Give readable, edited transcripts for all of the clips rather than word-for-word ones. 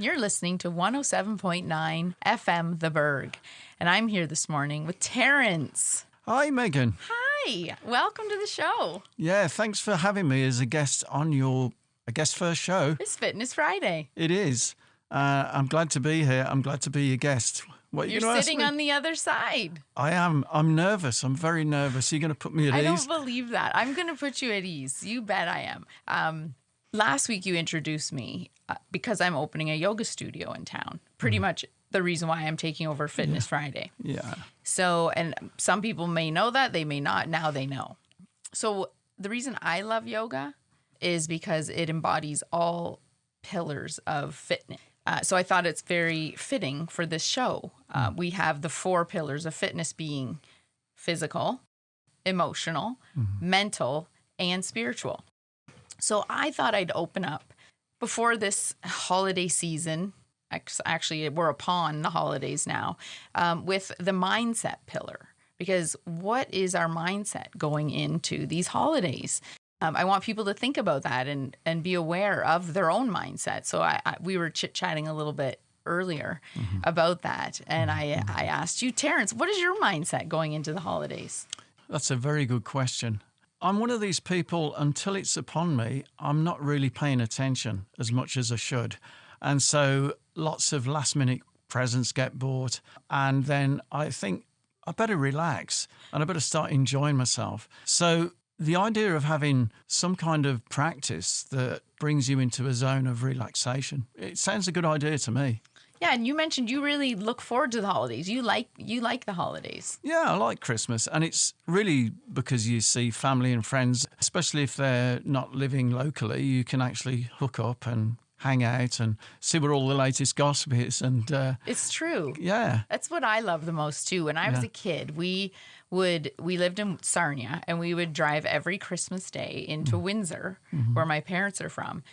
and you're listening to 107.9 FM The Burg. And I'm here this morning with Terence. Hi, Megan. Hi, welcome to the show. Yeah, thanks for having me as a guest on your, first show. It's Fitness Friday. It is. I'm glad to be here. I'm glad to be your guest. What are you You're gonna sitting ask me? on the other side. I am. I'm nervous. I'm very nervous. You're going to put me at I ease? don't believe that. I'm going to put you at ease. You bet I am. Last week you introduced me because I'm opening a yoga studio in town. Pretty much the reason why I'm taking over Fitness Friday. Yeah. So, and some people may know that, they may not. Now they know. So the reason I love yoga is because it embodies all pillars of fitness. So I thought it's very fitting for this show. We have the 4 pillars of fitness being physical, emotional, mental, and spiritual. So I thought I'd open up before this holiday season. Actually, we're upon the holidays now, with the mindset pillar. Because what is our mindset going into these holidays? I want people to think about that and be aware of their own mindset. So we were chit-chatting a little bit earlier about that. And I asked you, Terence, what is your mindset going into the holidays? That's a very good question. I'm one of these people, until it's upon me, I'm not really paying attention as much as I should. And so lots of last-minute presents get bought. And then I think I better relax and I better start enjoying myself. So the idea of having some kind of practice that brings you into a zone of relaxation, it sounds a good idea to me. Yeah, and you mentioned you really look forward to the holidays. You like the holidays. Yeah, I like Christmas. And it's really because you see family and friends, especially if they're not living locally, you can actually hook up and hang out and see what all the latest gossip is. And It's true. yeah. That's what I love the most too. When I was a kid, we lived in Sarnia, and we would drive every Christmas Day into Windsor, where my parents are from,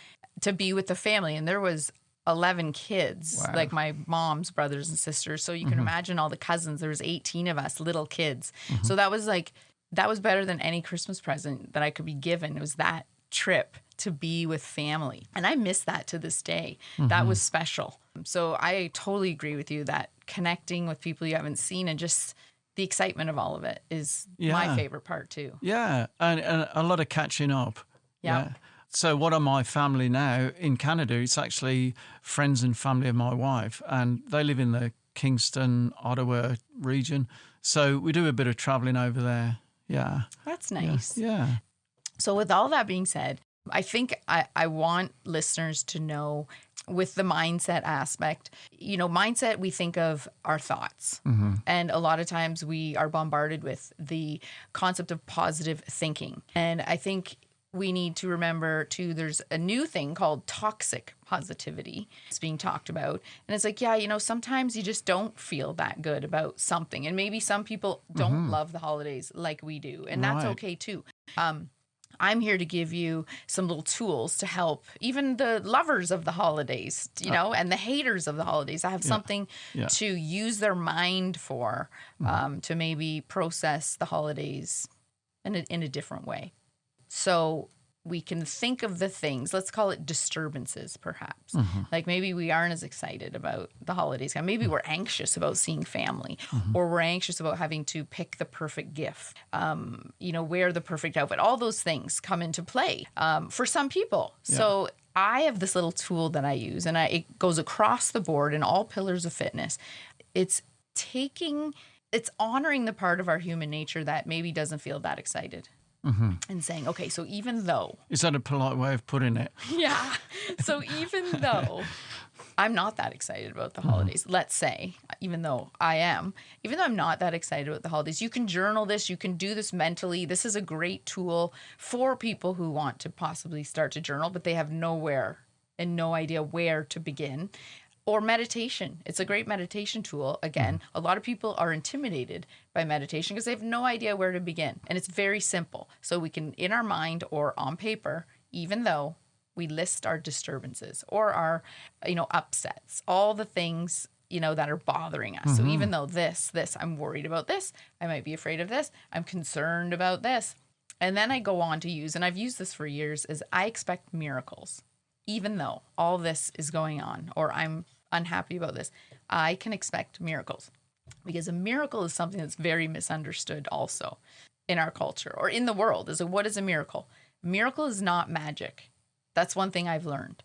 to be with the family. And there was 11 kids, Wow. like my mom's brothers and sisters. So you can imagine all the cousins. There was 18 of us, little kids. So that was better than any Christmas present that I could be given. It was that trip to be with family. And I miss that to this day. That was special. So I totally agree with you that connecting with people you haven't seen and just the excitement of all of it is my favorite part too. Yeah, and a lot of catching up. Yeah. So what are my family now in Canada? It's actually friends and family of my wife, and they live in the Kingston, Ottawa region. So we do a bit of traveling over there. Yeah. That's nice. Yeah. So with all that being said, I think I want listeners to know with the mindset aspect, mindset, we think of our thoughts. And a lot of times we are bombarded with the concept of positive thinking. And I think we need to remember too, there's a new thing called toxic positivity. It's being talked about. And it's like, sometimes you just don't feel that good about something. And maybe some people don't love the holidays like we do. And that's okay too. I'm here to give you some little tools to help even the lovers of the holidays, and the haters of the holidays. I have something to use their mind for, to maybe process the holidays in a different way. So we can think of the things, let's call it disturbances, perhaps. Like maybe we aren't as excited about the holidays. Maybe we're anxious about seeing family, or we're anxious about having to pick the perfect gift, wear the perfect outfit. All those things come into play for some people. Yeah. So I have this little tool that I use, and it goes across the board in all pillars of fitness. It's honoring the part of our human nature that maybe doesn't feel that excited. And saying, okay, so even though... Is that a polite way of putting it? Yeah. So even though I'm not that excited about the holidays, let's say, even though I'm not that excited about the holidays, you can journal this, you can do this mentally. This is a great tool for people who want to possibly start to journal, but they have nowhere and no idea where to begin. Or meditation. It's a great meditation tool. Again, a lot of people are intimidated by meditation because they have no idea where to begin. And it's very simple. So we can, in our mind or on paper, even though we list our disturbances or our, upsets, all the things, that are bothering us. So even though this, I'm worried about this, I might be afraid of this, I'm concerned about this. And then I go on to use, and I've used this for years, is I expect miracles. even though all this is going on, or I'm unhappy about this, I can expect miracles. Because a miracle is something that's very misunderstood also in our culture or in the world. What is a miracle? A miracle is not magic. That's one thing I've learned.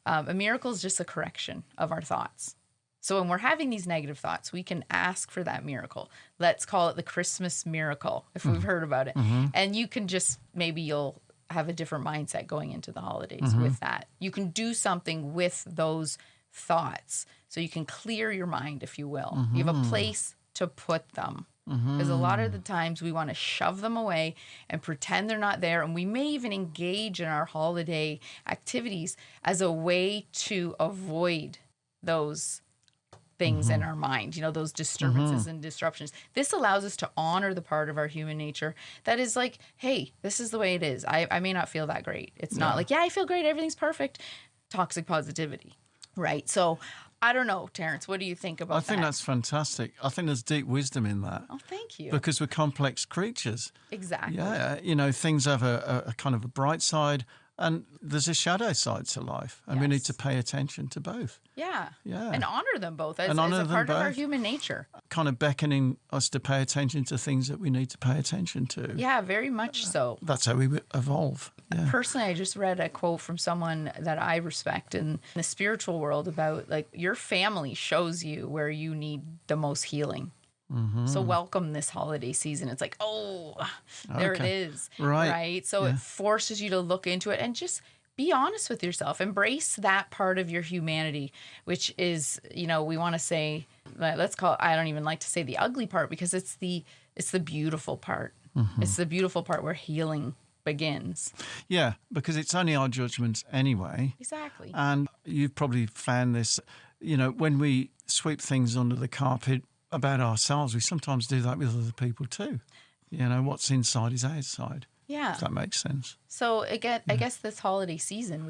A miracle is just a correction of our thoughts. So when we're having these negative thoughts, we can ask for that miracle. Let's call it the Christmas miracle, if we've heard about it. And you can just, maybe you'll have a different mindset going into the holidays with that. You can do something with those thoughts. So you can clear your mind, if you will. You have a place to put them. Because a lot of the times we want to shove them away and pretend they're not there. And we may even engage in our holiday activities as a way to avoid those things in our mind, those disturbances and disruptions. This allows us to honor the part of our human nature that is like, hey, this is the way it is. I may not feel that great. It's not like, I feel great. Everything's perfect. Toxic positivity, right? So I don't know, Terence, what do you think about that? I think that's fantastic. I think there's deep wisdom in that. Oh, thank you. Because we're complex creatures. Exactly. Yeah, things have a kind of a bright side and there's a shadow side to life. And we need to pay attention to both. Yeah. Yeah. And honor them both as a part of our human nature. Kind of beckoning us to pay attention to things that we need to pay attention to. Yeah, very much so. That's how we evolve. Yeah. Personally, I just read a quote from someone that I respect in the spiritual world about like your family shows you where you need the most healing. So welcome this holiday season. It's like, there it is. Right. So it forces you to look into it and just be honest with yourself. Embrace that part of your humanity, which is, we want to say, let's call it, I don't even like to say the ugly part because it's the beautiful part. It's the beautiful part where healing begins. Yeah, because it's only our judgments anyway. Exactly. And you've probably found this, when we sweep things under the carpet about ourselves, we sometimes do that with other people too. What's inside is outside. Yeah. If that makes sense. So again, I guess this holiday season,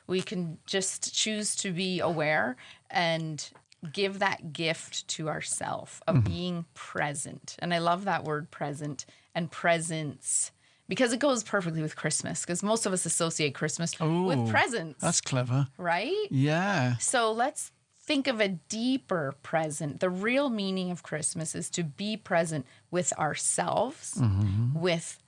we can just choose to be aware and give that gift to ourselves of being present. And I love that word present and presence because it goes perfectly with Christmas because most of us associate Christmas with presents. That's clever. Right? Yeah. So let's think of a deeper present. The real meaning of Christmas is to be present with ourselves, with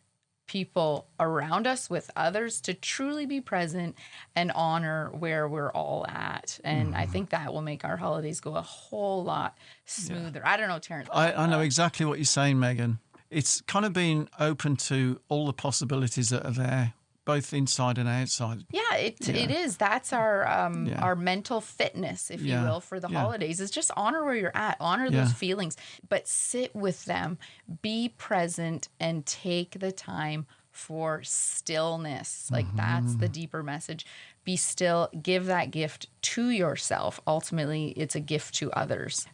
people around us, with others, to truly be present and honor where we're all at. And I think that will make our holidays go a whole lot smoother. I don't know, Terence. I know exactly what you're saying, Megan. It's kind of being open to all the possibilities that are there, both inside and outside. Yeah, it is. That's our mental fitness, if you will, for the holidays. Is just honor where you're at, honor those feelings, but sit with them, be present, and take the time for stillness. Like that's the deeper message. Be still, give that gift to yourself. Ultimately, it's a gift to others.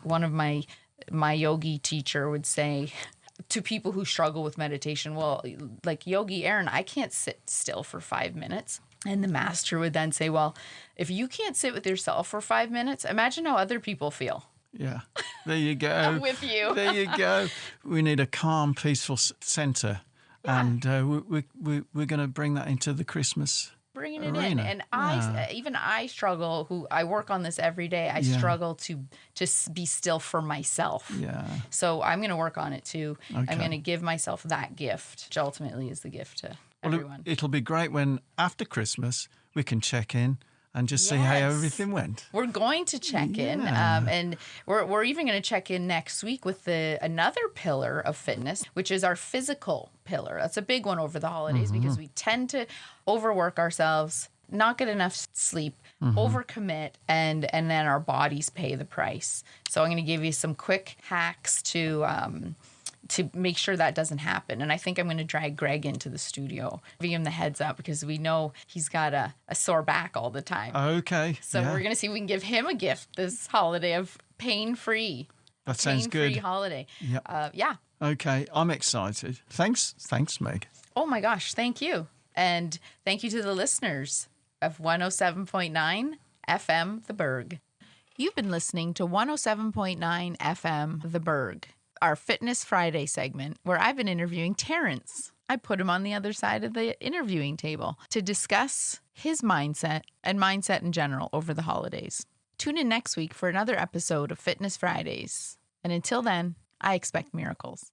One of my yogi teacher would say to people who struggle with meditation, well, like Yogi Aaron, I can't sit still for 5 minutes. And the master would then say, well, if you can't sit with yourself for 5 minutes, imagine how other people feel. Yeah, there you go. I'm with you. There you go. We need a calm, peaceful center. Yeah. And we're going to bring that into the Christmas bringing it arena. in. And I struggle, who I work on this every day. I struggle to just be still for myself. Yeah. So I'm going to work on it too. Okay. I'm going to give myself that gift, which ultimately is the gift to everyone. It'll be great when after Christmas we can check in and just see how everything went. We're going to check in, and we're even going to check in next week with another pillar of fitness, which is our physical pillar. That's a big one over the holidays because we tend to overwork ourselves, not get enough sleep, overcommit, and then our bodies pay the price. So I'm going to give you some quick hacks to make sure that doesn't happen. And I think I'm going to drag Greg into the studio, give him the heads up because we know he's got a sore back all the time. Okay. So we're going to see if we can give him a gift this holiday of pain-free. That sounds good. Pain-free holiday. Yep. Okay. I'm excited. Thanks, Meg. Oh my gosh. Thank you. And thank you to the listeners of 107.9 FM The Burg. You've been listening to 107.9 FM The Burg, our Fitness Friday segment, where I've been interviewing Terence. I put him on the other side of the interviewing table to discuss his mindset, and mindset in general over the holidays. Tune in next week for another episode of Fitness Fridays. And until then, I expect miracles.